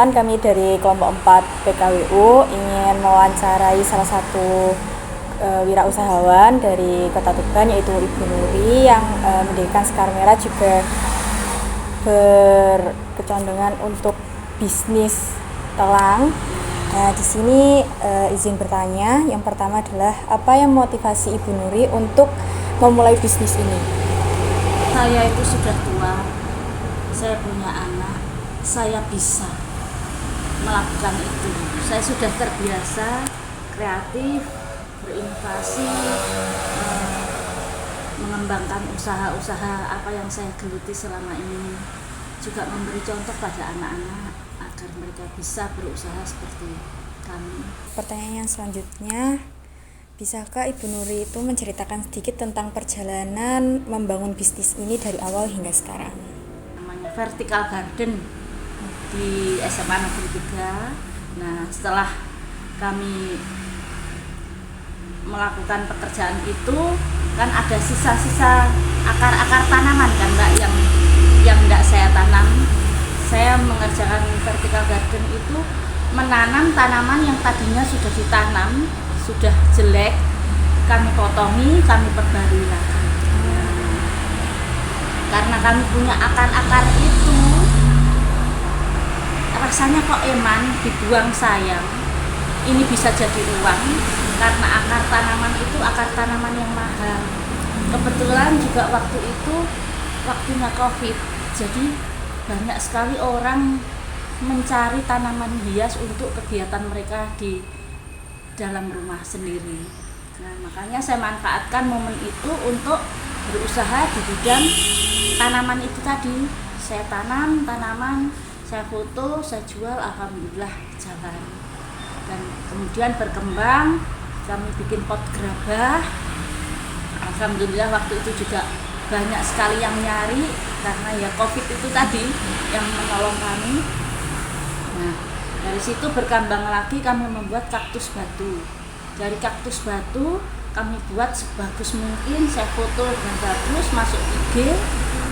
Perkenalkan, kami dari kelompok 4 PKWU ingin mewawancarai salah satu wirausahawan dari Kota Tuban, yaitu Ibu Nuri yang mendirikan Sekar Merah, juga berkecondongan untuk bisnis telang. Nah, di sini izin bertanya. Yang pertama adalah, apa yang motivasi Ibu Nuri untuk memulai bisnis ini? Saya itu sudah tua, saya punya anak, saya bisa melakukan itu. Saya sudah terbiasa kreatif, berinovasi, mengembangkan usaha-usaha apa yang saya geluti selama ini, juga memberi contoh pada anak-anak agar mereka bisa berusaha seperti kami. Pertanyaan yang selanjutnya, bisakah Ibu Nuri itu menceritakan sedikit tentang perjalanan membangun bisnis ini dari awal hingga sekarang? Namanya Vertical Garden di SMA Negeri 3. Nah, setelah kami melakukan pekerjaan itu, kan ada sisa-sisa akar-akar tanaman kan Mbak, yang tidak saya tanam. Saya mengerjakan Vertical Garden itu menanam tanaman yang tadinya sudah ditanam, sudah jelek, kami potongi, kami perbarui lagi. Karena kami punya akar-akar itu, rasanya kok eman, dibuang sayang. Ini bisa jadi uang, karena akar tanaman itu akar tanaman yang mahal. Kebetulan juga waktu itu waktunya COVID, jadi banyak sekali orang mencari tanaman hias untuk kegiatan mereka di dalam rumah sendiri. Nah, makanya saya manfaatkan momen itu untuk berusaha di bidang tanaman itu tadi. Saya tanam tanaman, saya foto, saya jual, alhamdulillah jalan. Dan kemudian berkembang, kami bikin pot gerabah. Alhamdulillah waktu itu juga banyak sekali yang nyari, karena ya COVID itu tadi yang menolong kami. Nah, dari situ berkembang lagi, kami membuat kaktus batu. Dari kaktus batu kami buat sebagus mungkin, saya foto dengan bagus, masuk IG.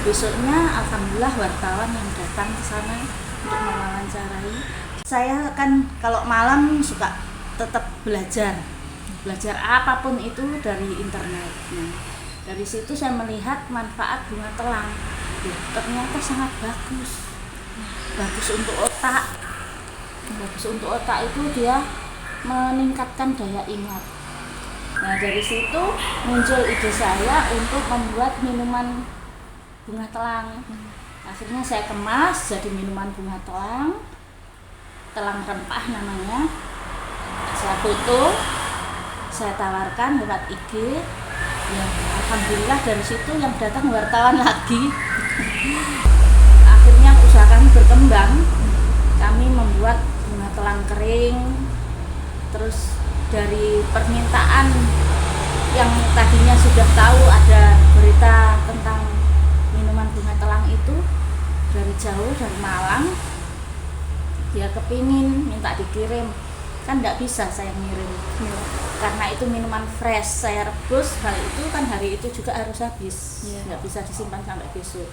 Besoknya alhamdulillah wartawan yang datang ke sana untuk mewawancarai. Saya kan kalau malam suka tetap belajar apapun itu dari internet. Nah, dari situ saya melihat manfaat bunga telang. Ternyata sangat bagus untuk otak. Bagus untuk otak itu dia meningkatkan daya ingat. Nah, dari situ muncul ide saya untuk membuat minuman bunga telang. Akhirnya saya kemas jadi minuman bunga telang rempah namanya. Saya foto, saya tawarkan lewat IG. Ya, alhamdulillah dari situ yang datang wartawan lagi. Akhirnya usaha kami berkembang. Kami membuat bunga telang kering. Terus dari permintaan yang tadinya sudah tahu ada berita tentang minuman bunga telang itu dari jauh, dari Malang, dia kepingin minta dikirim, kan tidak bisa saya ngirim karena itu minuman fresh, saya rebus, hari itu juga harus habis, nggak bisa disimpan sampai besok.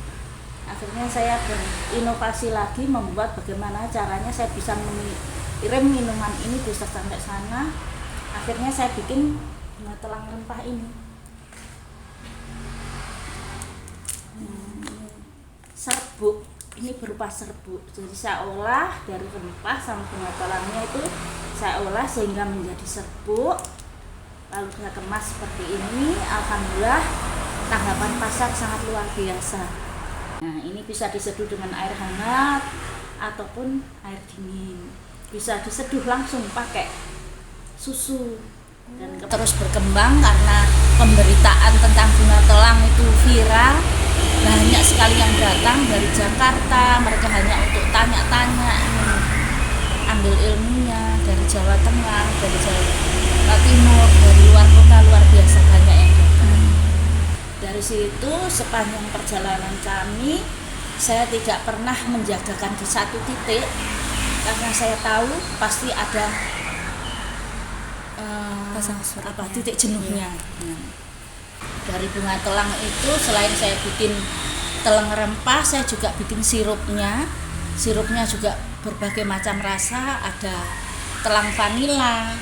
Akhirnya saya berinovasi lagi, membuat bagaimana caranya saya bisa mengirim minuman ini bisa sampai sana. Akhirnya saya bikin bunga telang rempah ini. Serbuk, ini berupa serbuk. Jadi saya olah dari rempah sama bunga telangnya itu, saya olah sehingga menjadi serbuk. Lalu saya kemas seperti ini. Alhamdulillah tanggapan pasar sangat luar biasa. Nah, ini bisa diseduh dengan air hangat ataupun air dingin. Bisa diseduh langsung pakai susu. Dan terus berkembang karena pemberitaan tentang bunga telang itu viral. Banyak sekali yang datang dari Jakarta, mereka hanya untuk tanya-tanya, ambil ilmunya, dari Jawa Tengah, dari Jawa Timur, dari luar kota, luar biasa banyak yang datang. Dari situ sepanjang perjalanan kami, saya tidak pernah menjagakan di satu titik, karena saya tahu pasti ada titik jenuhnya. Dari bunga telang itu selain saya bikin telang rempah, saya juga bikin sirupnya. Sirupnya juga berbagai macam rasa, ada telang vanila,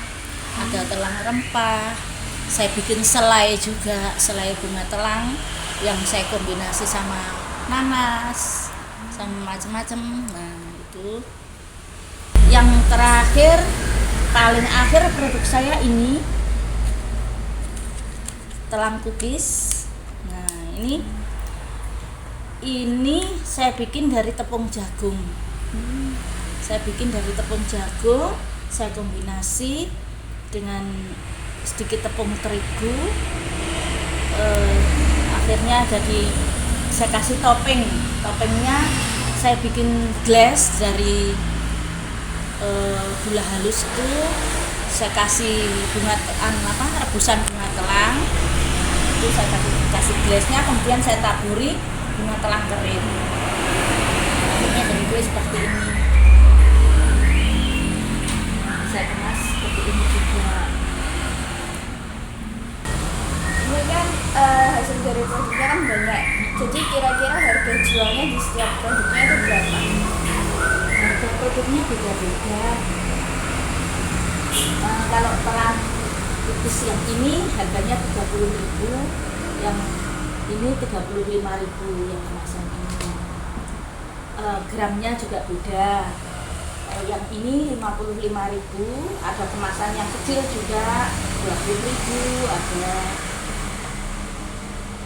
ada telang rempah. Saya bikin selai juga, selai bunga telang yang saya kombinasi sama nanas, sama macam-macam. Nah, itu. Yang terakhir, paling akhir produk saya ini telang cookies. Nah, ini saya bikin dari tepung jagung. Saya bikin dari tepung jagung, saya kombinasi dengan sedikit tepung terigu. Akhirnya jadi saya kasih toppingnya saya bikin glaze dari gula halus itu, saya kasih rebusan bunga telang itu, saya kasih glaze-nya, kemudian saya taburi bunga telang kering. Akhirnya jadi kue seperti ini. Saya kemas seperti ini juga. Ini kan hasil dari produknya kan banyak. Jadi kira-kira harga jualnya di setiap produknya itu berapa? Harga produknya beda-beda. Kalau telang cookies yang ini harganya 30.000, yang ini 35.000 yang kemasan ini. Gramnya juga beda. Yang ini 55.000, ada kemasan yang kecil juga 20.000, ada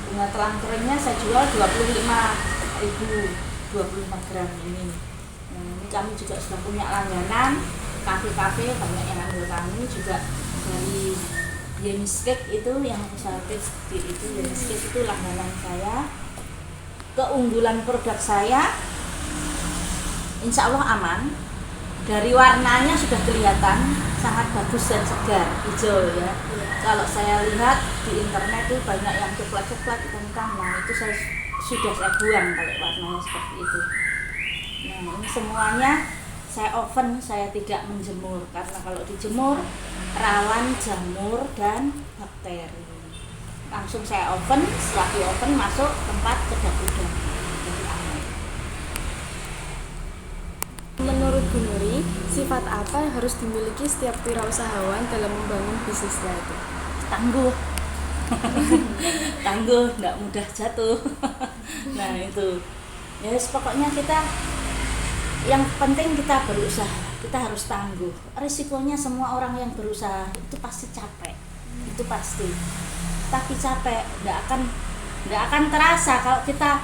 bunga telang keringnya saya jual 25.000, 25 gram ini. Nah, ini kami juga sudah punya langganan, kafe-kafe banyak yang ambil kami juga dari Yemis Cake itu yang usaha cake seperti itu. Yemis Cake itu langganan saya. Keunggulan produk saya, insya Allah aman. Dari warnanya sudah kelihatan sangat bagus dan segar, hijau ya. Kalau saya lihat di internet itu banyak yang coklat-coklat hitam-hitam, nah itu saya buang kalau warnanya seperti itu. Nah, ini semuanya saya oven, saya tidak menjemur karena kalau dijemur rawan jamur dan bakteri. Langsung saya oven, setelah di oven masuk tempat kedap udang. Jadi aman. Menurut Bu Nuri, sifat apa yang harus dimiliki setiap wirausahawan dalam membangun bisnisnya itu? Tangguh. Tangguh, nggak mudah jatuh. Nah itu ya, pokoknya kita yang penting kita berusaha, kita harus tangguh. Risikonya semua orang yang berusaha itu pasti capek, itu pasti. Tapi capek nggak akan terasa kalau kita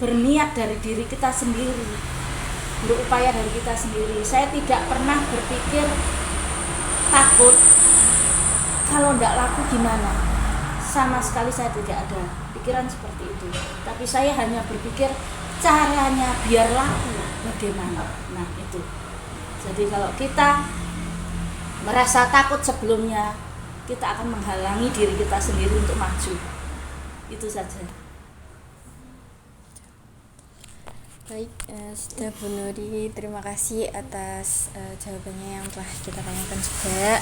berniat dari diri kita sendiri, berupaya dari kita sendiri. Saya tidak pernah berpikir takut kalau nggak laku gimana, sama sekali saya tidak ada pikiran seperti itu. Tapi saya hanya berpikir caranya biar laku bagaimana. Nah itu. Jadi kalau kita merasa takut sebelumnya, kita akan menghalangi diri kita sendiri untuk maju. Itu saja. Baik, sudah Bu Nuri, terima kasih atas jawabannya yang telah kita tanyakan juga.